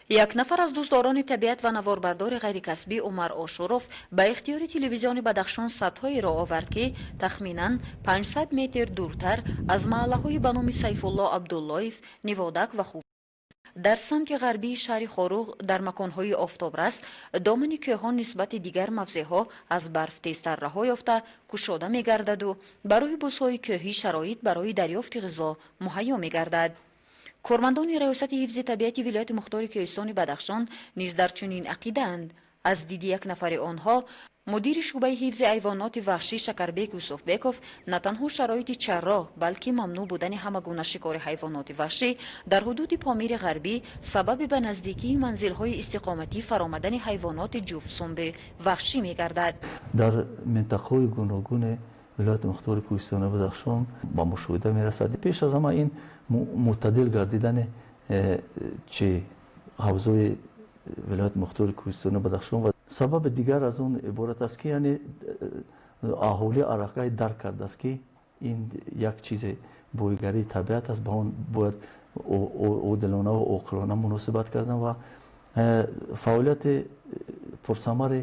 یک نفر از دوستداران طبیعت و نواربردار غیرکسبی عمر آشوروف به اختیار تلویزیون بدخشان ثبت‌هایی را آورد که تخمیناً 500 متر دورتر از محله‌های به نام سیف الله عبداللهیف، نوادک و خوب در سمت غربی شهر خاروغ در مکان‌های آفتابرس دامن کوه‌ها نسبت دیگر موضع‌ها از برف تیزتر رها یافته گشوده می‌گردد و برای بوس‌های کوهی شرایط برای دریافت غذا مهیا می‌گردد. کارمندان ریاست حفظ طبیعت ولایت مختار کوهستان بدخشان نیز در چنین عقیده‌اند. از دید یک نفر آنها، مدیر شعبه حفظ حیوانات وحشی شکربیک یوسفبیکوف نه تنها شرایط چرا بلکه ممنوع بودن همگونه شکار حیوانات وحشی در حدود پامیر غربی سبب به نزدیکی منزل‌های استقامتی فرآمدن حیوانات جفت‌سنب وحشی می‌گردد. در منطقه‌های گوناگون ولایت مختار کوهستان بدخشان با مشاهده می‌رسد. پیش از همه این معتدل گردیدن چه حوضای ولایت مختار کوهستان بدخشان و سبب دیگر از اون عبارت است که یعنی اهالی علاقه درک کرده است که این یک چیز بویگری طبیعت است، با اون باید عادلانه و عاقلانه مناسبت کردن و فعالیت پرثمر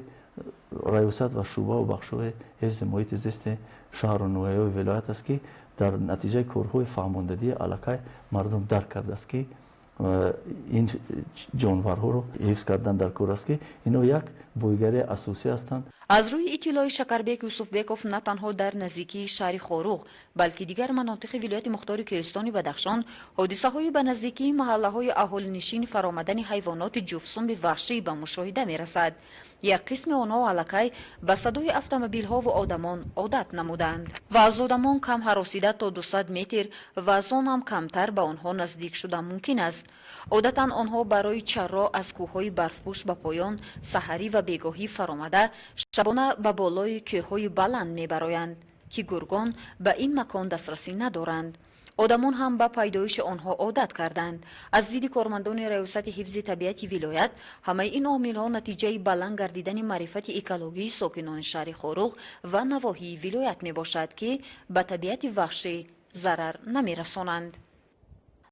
ریاست و شعبه و بخش‌های حفظ محیط زیست شهر و نوحه‌های ولایت است که در نتیجه کارهای فهماندهی علاقه مردم درک کرده است که این جانورها رو حفظ کردن در کار است که اینا یک بویگری اساسی هستند. از روی اطلاع شکربیک یوسفبیکوف نه تنها در نزدیکی شهر خاروغ بلکه دیگر مناطق ولایت مختار کوهستان بدخشان حادثه‌های به نزدیکی محله‌های اهالینشین فرآمدن حیوانات جفت‌سنب وحشی به مشاهده می‌رسد. یک قسم آنها علکی به صدای اتومبیل‌ها و آدمان عادت نمودند و از آدمان کم هراسیده تا 200 متر و از آن هم کمتر به آنها نزدیک شدن ممکن است. عادتاً آنها برای چرا از کوه‌های برفپوش به پایان سحری و بیگاهی فرآمده شبانه به بالای کوه‌های بلند می‌برایند که گرگان به این مکان دسترسی ندارند. آدمان هم به پیدایش آنها عادت کردند. از دید کارمندان ریاست حفظ طبیعت ولایت همه این عامل‌ها نتیجه بلند گردیدن معرفت اکولوژی ساکنان شهر خاروغ و نواحی ولایت میباشد که به طبیعت وحشی ضرر نمی‌رسانند.